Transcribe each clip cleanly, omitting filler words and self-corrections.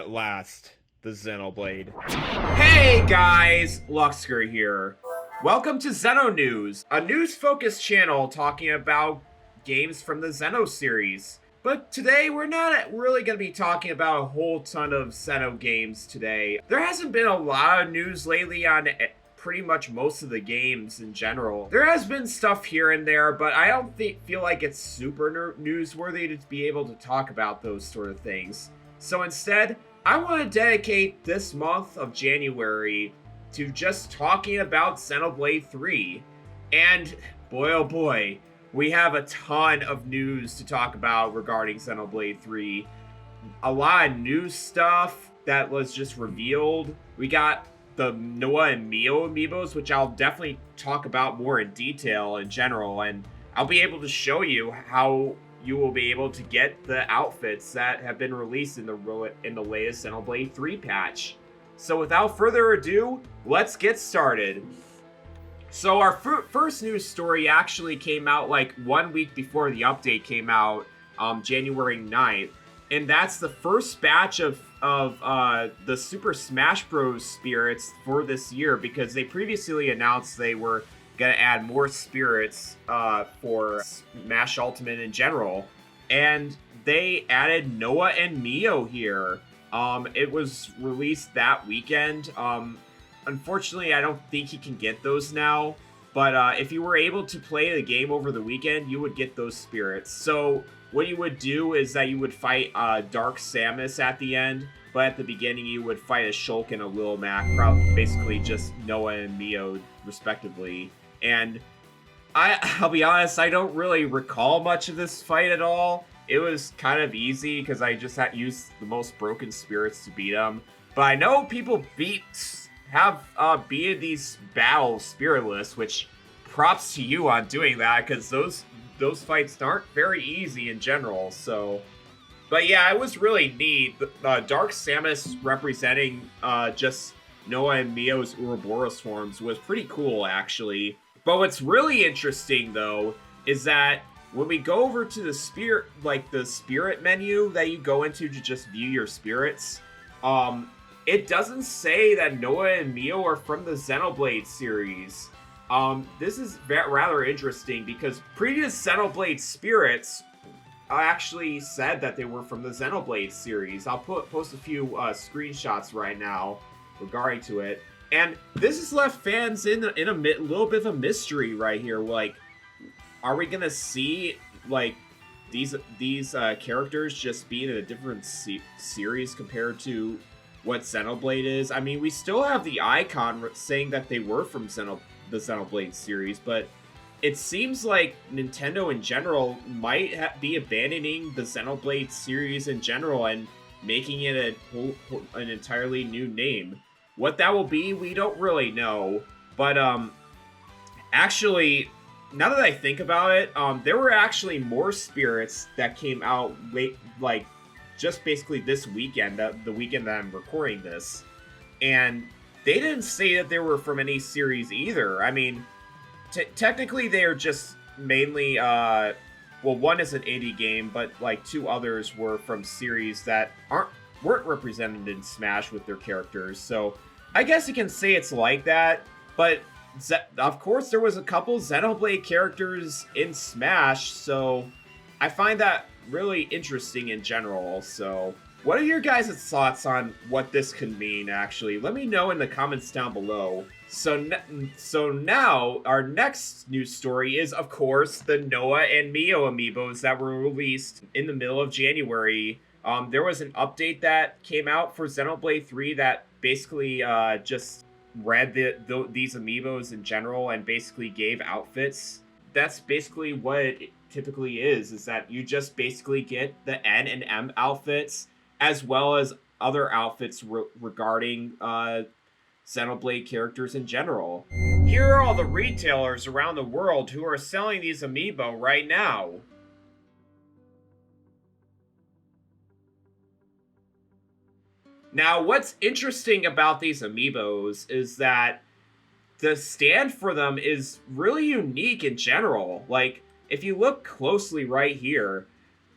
at last, the Xenoblade. Hey guys, Luxker here. Welcome to Xeno News, a news-focused channel talking about games from the Xeno series. But today, we're not really going to be talking about a whole ton of Xeno games today. There hasn't been a lot of news lately on pretty much most of the games in general. There has been stuff here and there, but I don't feel like it's super newsworthy to be able to talk about those sort of things. So instead, I want to dedicate this month of January to just talking about Xenoblade 3. And boy oh boy, we have a ton of news to talk about regarding Xenoblade 3. A lot of new stuff that was just revealed. We got the Noah and Mio amiibos, which I'll definitely talk about more in detail in general, and I'll be able to show you how you will be able to get the outfits that have been released in the latest Xenoblade 3 patch. So without further ado, let's get started. So our first news story actually came out like 1 week before the update came out, January 9th. And that's the first batch of the Super Smash Bros. Spirits for this year, because they previously announced they were going to add more spirits for Smash Ultimate in general. And they added Noah and Mio here. It was released that weekend. Unfortunately, I don't think you can get those now. But if you were able to play the game over the weekend, you would get those spirits. So what you would do is that you would fight Dark Samus at the end, but at the beginning you would fight a Shulk and a Lil Mac, basically just Noah and Mio, respectively. And I'll be honest, I don't really recall much of this fight at all. It was kind of easy because I just had used the most broken spirits to beat them. But I know people have beaten these battles spiritless, which props to you on doing that, because those fights aren't very easy in general. So, but yeah, it was really neat. Dark Samus representing just Noah and Mio's Ouroboros forms was pretty cool, actually. But what's really interesting, though, is that when we go over to the spirit menu that you go into to just view your spirits, it doesn't say that Noah and Mio are from the Xenoblade series. This is rather interesting because previous Xenoblade spirits actually said that they were from the Xenoblade series. I'll post a few screenshots right now regarding to it. And this has left fans in a little bit of a mystery right here. Like, are we gonna see like these characters just being in a different series compared to what Xenoblade is? I mean, we still have the icon saying that they were from the Xenoblade series, but it seems like Nintendo in general might be abandoning the Xenoblade series in general and making it an entirely new name. What that will be, we don't really know. But actually, now that I think about it, there were actually more spirits that came out late, like just basically this weekend, the weekend that I'm recording this, and they didn't say that they were from any series either. I mean, technically they are just mainly, well, one is an indie game, but like two others were from series that weren't represented in Smash with their characters. So I guess you can say it's like that, but of course there was a couple Xenoblade characters in Smash, so I find that really interesting in general. So what are your guys' thoughts on what this could mean, actually? Let me know in the comments down below. So now, our next news story is, of course, the Noah and Mio amiibos that were released in the middle of January. There was an update that came out for Xenoblade 3 that basically just read these amiibos in general and basically gave outfits. That's basically what it typically is that you just basically get the N and M outfits, as well as other outfits regarding Xenoblade characters in general. Here are all the retailers around the world who are selling these amiibo right now. Now, what's interesting about these amiibos is that the stand for them is really unique in general. Like, if you look closely right here,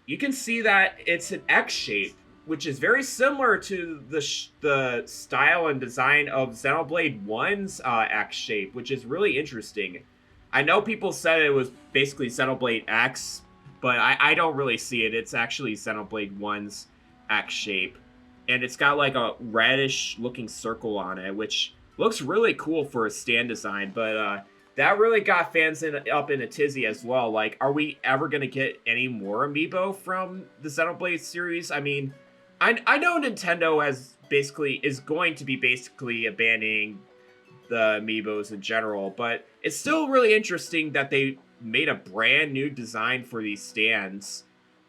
you can see that it's an X shape, which is very similar to the style and design of Xenoblade 1's X shape, which is really interesting. I know people said it was basically Xenoblade X, but I don't really see it. It's actually Xenoblade 1's X shape. And it's got like a reddish looking circle on it, which looks really cool for a stand design. But that really got fans up in a tizzy as well. Like, are we ever going to get any more amiibo from the Xenoblade series? I mean, I know Nintendo is going to be basically abandoning the amiibos in general, but it's still really interesting that they made a brand new design for these stands,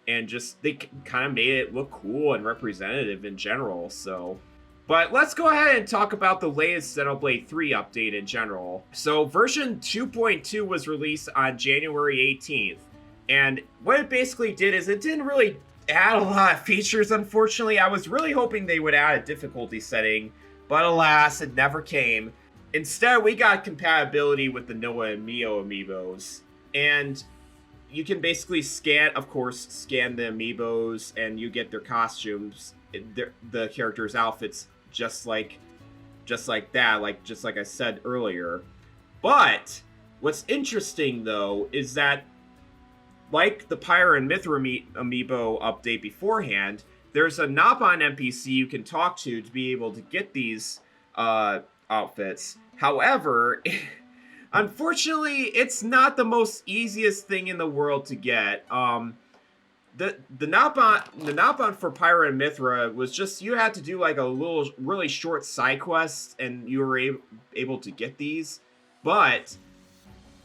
and just they kind of made it look cool and representative in general. So, but let's go ahead and talk about the latest Xenoblade 3 update in general. So version 2.2 was released on January 18th, and what it basically did is it didn't really add a lot of features, unfortunately. I was really hoping they would add a difficulty setting, but alas, it never came. Instead, we got compatibility with the Noah and Mio amiibos, and you can basically scan the amiibos, and you get their costumes, the characters' outfits, just like that, just like I said earlier. But what's interesting though is that, like the Pyre and Mithra amiibo update beforehand, there's a Nopon NPC you can talk to be able to get these outfits. However, unfortunately, it's not the most easiest thing in the world to get. The Nopon for Pyre and Mithra was just, you had to do like a little really short side quest, and you were able to get these. But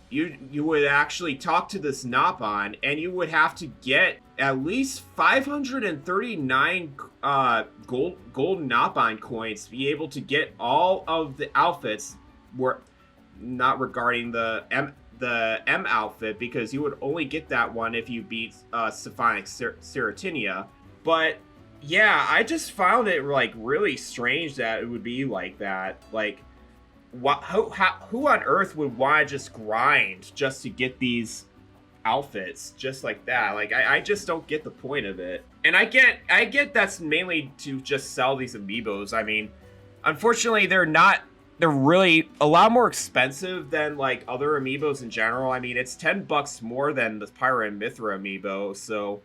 you would actually talk to this Nopon, and you would have to get at least 539 gold Nopon coins to be able to get all of the outfits. Were not regarding the M outfit, because you would only get that one if you beat Symphonic Serotinia. But yeah, I just found it like really strange that it would be like that. Like, who on earth would want to just grind just to get these outfits just like that? Like, I just don't get the point of it. And I get that's mainly to just sell these amiibos. I mean, unfortunately, they're really a lot more expensive than like other amiibos in general. I mean, it's $10 more than the Pyre and Mithra amiibo, so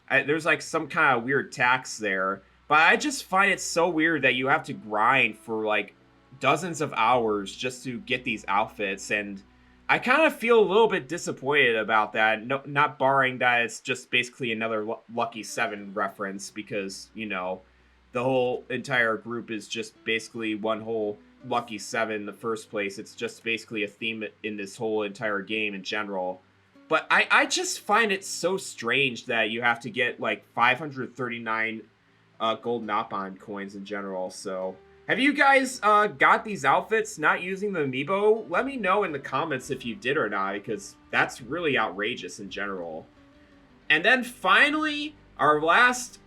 there's like some kind of weird tax there. But I just find it so weird that you have to grind for like dozens of hours just to get these outfits, and I kind of feel a little bit disappointed about that. No, not barring that it's just basically another Lucky 7 reference, because, you know, the whole entire group is just basically one whole Lucky 7 in the first place. It's just basically a theme in this whole entire game in general. But I just find it so strange that you have to get like 539 gold Nopon coins in general. So, have you guys got these outfits not using the amiibo? Let me know in the comments if you did or not, because that's really outrageous in general. And then finally, our last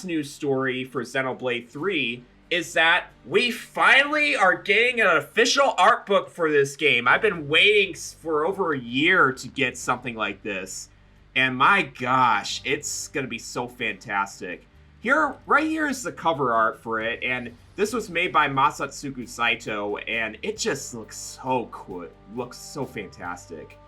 news story for Xenoblade 3 is that we finally are getting an official art book for this game. I've been waiting for over a year to get something like this, and my gosh, it's gonna be so fantastic. Right here is the cover art for it, and this was made by Masatsugu Saito, and it just looks so cool. It looks so fantastic.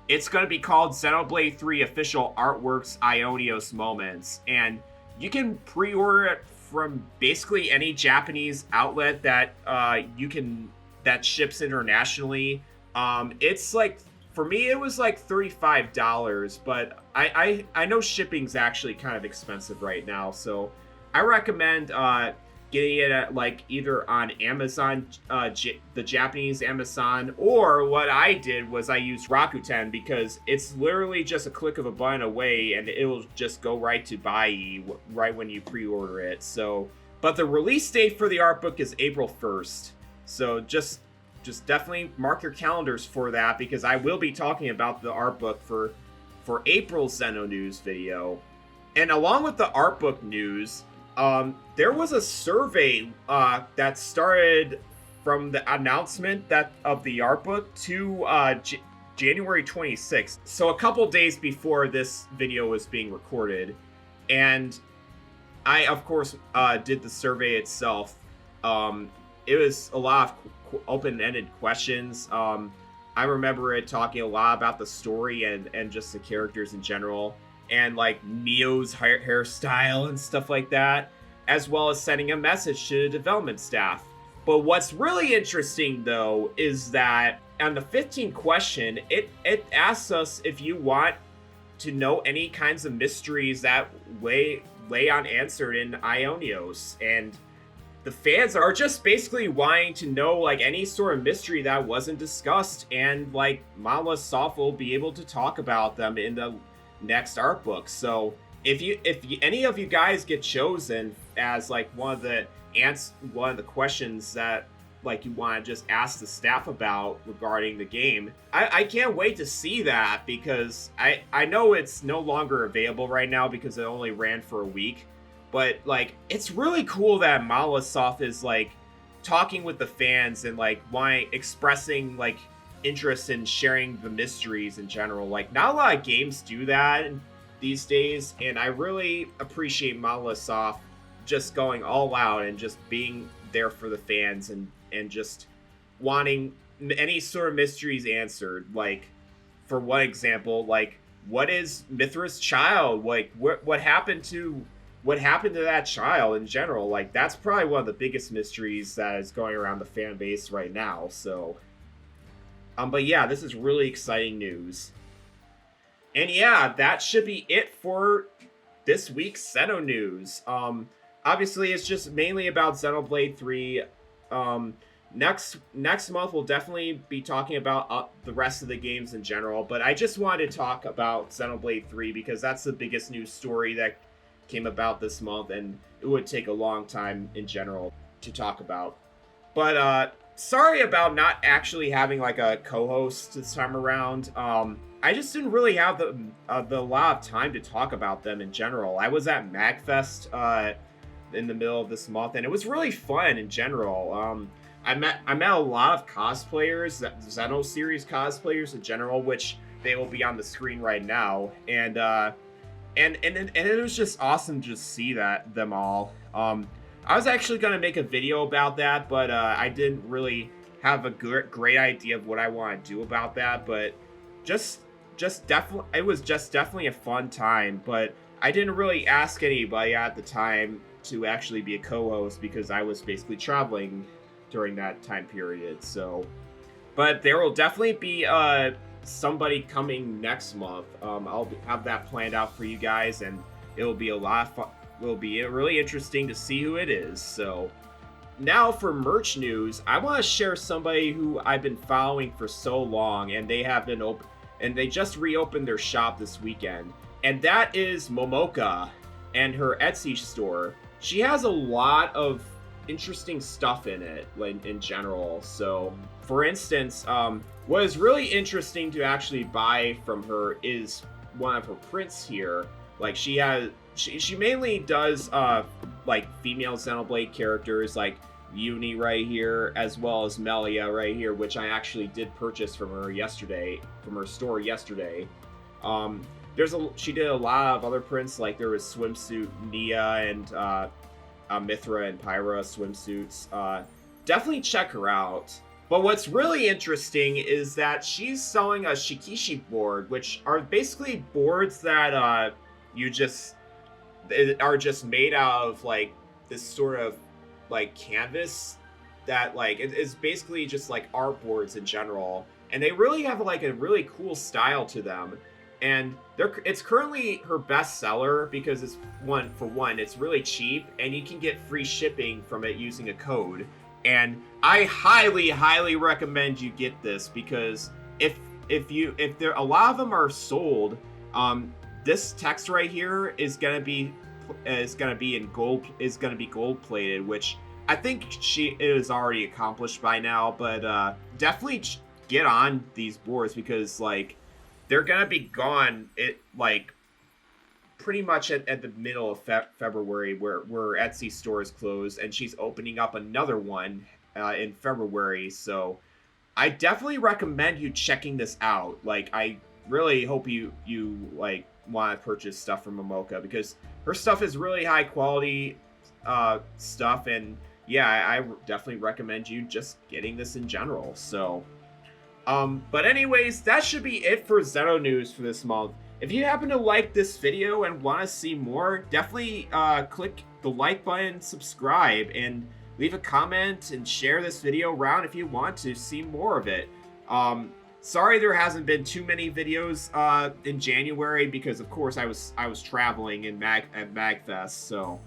It's going to be called Xenoblade 3 Official Artworks Ionios Moments, and you can pre-order it from basically any Japanese outlet that that ships internationally. It's like, for me, it was like $35, but I know shipping's actually kind of expensive right now, so I recommend getting it at like either on Amazon, the Japanese Amazon, or what I did was I used Rakuten, because it's literally just a click of a button away and it'll just go right to buy right when you pre-order it. So, but the release date for the art book is April 1st. So just definitely mark your calendars for that, because I will be talking about the art book for April's Xeno News video. And along with the art book news, there was a survey that started from the announcement of the art book to January 26th. So a couple days before this video was being recorded. And I of course did the survey itself. Um, it was a lot of open-ended questions. I remember it talking a lot about the story and just the characters in general, and like Neo's hairstyle and stuff like that, as well as sending a message to the development staff. But what's really interesting though is that on the 15th question, it asks us if you want to know any kinds of mysteries that lay unanswered in Ionios, and the fans are just basically wanting to know like any sort of mystery that wasn't discussed, and like Monolith Soft will be able to talk about them in the next art book. So if any of you guys get chosen as like one of the questions that like you want to just ask the staff about regarding the game, I can't wait to see that, because I know it's no longer available right now because it only ran for a week. But like, it's really cool that Monolith Soft is like talking with the fans and like expressing like interest in sharing the mysteries in general. Like, not a lot of games do that these days, and I really appreciate Monolith Soft just going all out and just being there for the fans and just wanting any sort of mysteries answered. Like, for one example, like, what is Mithra's child? Like, what happened to that child in general? Like, that's probably one of the biggest mysteries that is going around the fan base right now. So, but yeah, this is really exciting news. And yeah, that should be it for this week's Xeno news. Obviously, it's just mainly about Xenoblade 3. Next month we'll definitely be talking about the rest of the games in general, but I just wanted to talk about Xenoblade 3 because that's the biggest news story that came about this month, and it would take a long time in general to talk about. But sorry about not actually having like a co-host this time around. I just didn't really have the lot of time to talk about them in general. I was at Magfest in the middle of this month, and it was really fun in general. I met a lot of cosplayers, Xeno series cosplayers in general, which they will be on the screen right now, and it was just awesome to just see them all. I was actually gonna make a video about that, but I didn't really have a great idea of what I want to do about that. But it was definitely a fun time. But I didn't really ask anybody at the time to actually be a co-host because I was basically traveling during that time period. So, but there will definitely be somebody coming next month. I'll have that planned out for you guys, and it'll be a lot of fun. Will be really interesting to see who it is. So now for merch news, I want to share somebody who I've been following for so long, and they have been open, and they just reopened their shop this weekend, and that is Momoka and her Etsy store. She has a lot of interesting stuff in it, like in general. So for instance, what is really interesting to actually buy from her is one of her prints here. Like, she mainly does like female Xenoblade characters like Uni right here, as well as Melia right here, which I actually did purchase from her store yesterday. She did a lot of other prints, like there was swimsuit Nia and Mithra and Pyra swimsuits. Definitely check her out. But what's really interesting is that she's selling a Shikishi board, which are basically boards that are just made out of like this sort of like canvas that like it is basically just like art boards in general, and they really have like a really cool style to them. And it's currently her best seller because it's it's really cheap, and you can get free shipping from it using a code. And I highly recommend you get this, because if there a lot of them are sold, this text right here is gonna be gold plated, which I think it is already accomplished by now. But definitely get on these boards, because like they're gonna be gone pretty much at the middle of February, where Etsy store is closed, and she's opening up another one in February. So I definitely recommend you checking this out. Like, I really hope you like want to purchase stuff from Momoka, because her stuff is really high quality stuff, and yeah, I definitely recommend you just getting this in general. So, but anyways, that should be it for Xeno News for this month. If you happen to like this video and want to see more, definitely click the like button, subscribe, and leave a comment and share this video around if you want to see more of it. Sorry there hasn't been too many videos in January, because of course I was traveling at Magfest. So,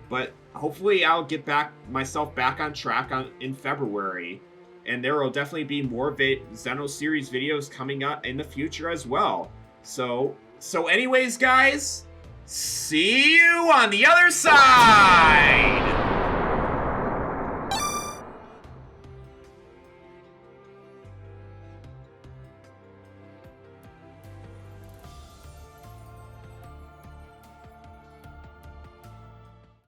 but hopefully I'll get myself back on track in February, and there will definitely be more Xeno series videos coming up in the future as well. So anyways, guys, see you on the other side!